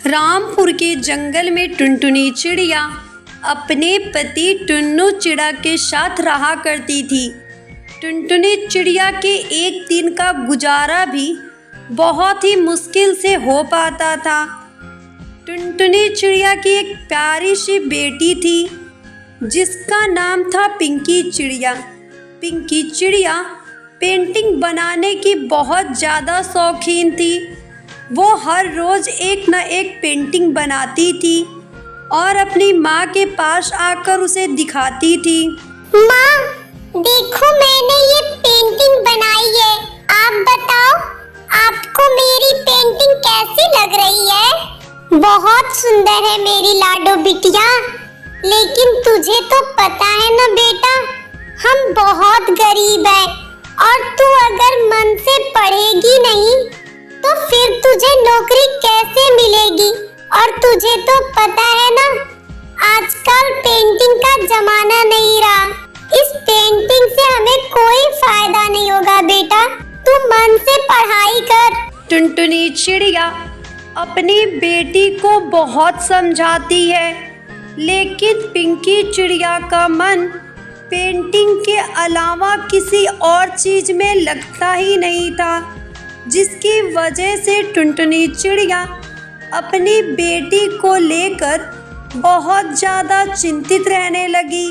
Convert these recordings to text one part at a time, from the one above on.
रामपुर के जंगल में टुनटुनी चिड़िया अपने पति टुन्नू चिड़ा के साथ रहा करती थी। टुनटुनी चिड़िया के एक दिन का गुजारा भी बहुत ही मुश्किल से हो पाता था। टुनटुनी चिड़िया की एक प्यारी सी बेटी थी जिसका नाम था पिंकी चिड़िया। पिंकी चिड़िया पेंटिंग बनाने की बहुत ज़्यादा शौकीन थी। वो हर रोज़ एक न एक पेंटिंग बनाती थी और अपनी माँ के पास आकर उसे दिखाती थी। माँ, देखो मैंने ये पेंटिंग बनाई है। आप बताओ, आपको मेरी पेंटिंग कैसी लग रही है? बहुत सुंदर है मेरी लाडो बिटिया। लेकिन तुझे तो पता है ना बेटा, हम बहुत गरीब हैं और तू अगर मन से पढ़ेगी नहीं तो फिर तुझे नौकरी कैसे मिलेगी? और तुझे तो पता है ना, आजकल पेंटिंग का जमाना नहीं रहा। इस पेंटिंग से हमें कोई फायदा नहीं होगा बेटा, तू मन से पढ़ाई कर। टुनटुनी चिड़िया अपनी बेटी को बहुत समझाती है, लेकिन पिंकी चिड़िया का मन पेंटिंग के अलावा किसी और चीज में लगता ही नहीं था, जिसकी वजह से टुनटुनी चिड़िया अपनी बेटी को लेकर बहुत ज़्यादा चिंतित रहने लगी।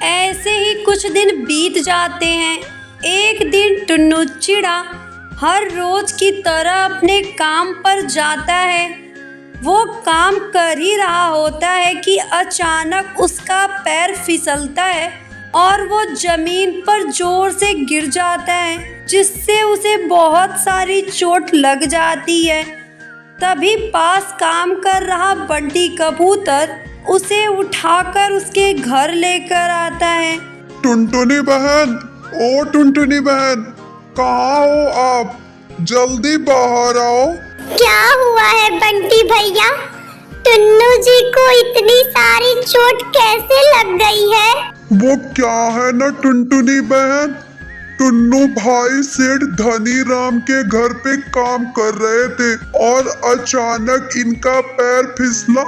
ऐसे ही कुछ दिन बीत जाते हैं। एक दिन टुन्नू चिड़ा हर रोज़ की तरह अपने काम पर जाता है। वो काम कर ही रहा होता है कि अचानक उसका पैर फिसलता है और वो ज़मीन पर जोर से गिर जाता है, जिससे उसे बहुत सारी चोट लग जाती है। तभी पास काम कर रहा बंटी कबूतर उसे उठाकर उसके घर लेकर आता है। टुनटुनी बहन, ओ टुनटुनी बहन, कहाँ हो आप? जल्दी बाहर आओ। क्या हुआ है बंटी भैया? टुन्नू जी को इतनी सारी चोट कैसे लग गई है? वो क्या है ना टुनटुनी बहन, टुन्नू भाई सेठ धनी राम के घर पे काम कर रहे थे और अचानक इनका पैर फिसला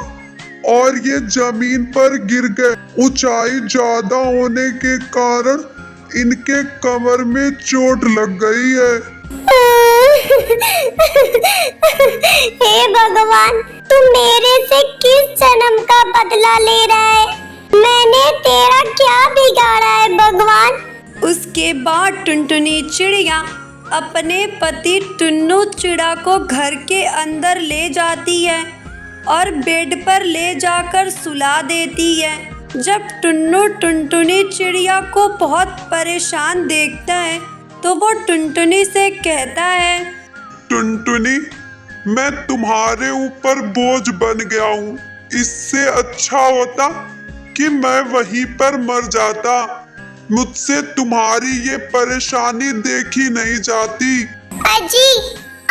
और ये जमीन पर गिर गए। ऊंचाई ज्यादा होने के कारण इनके कमर में चोट लग गई है। हे भगवान, तू मेरे से किस जन्म का बदला ले रहा है? मैंने तेरा क्या बिगाड़ा है भगवान? उसके बाद टुनटुनी चिड़िया अपने पति टुन्नू चिड़ा को घर के अंदर ले जाती है और बेड पर ले जाकर सुला देती है। जब टुन्नू टुनटुनी चिड़िया को बहुत परेशान देखता है तो वो टुनटुनी से कहता है, टुनटुनी, मैं तुम्हारे ऊपर बोझ बन गया हूँ। इससे अच्छा होता कि मैं वहीं पर मर जाता। मुझसे तुम्हारी ये परेशानी देखी नहीं जाती। अजी,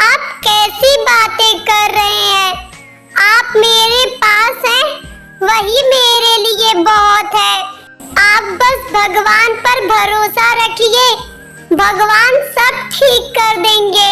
आप कैसी बातें कर रहे हैं? आप मेरे पास हैं, वही मेरे लिए बहुत है। आप बस भगवान पर भरोसा रखिए, भगवान सब ठीक कर देंगे।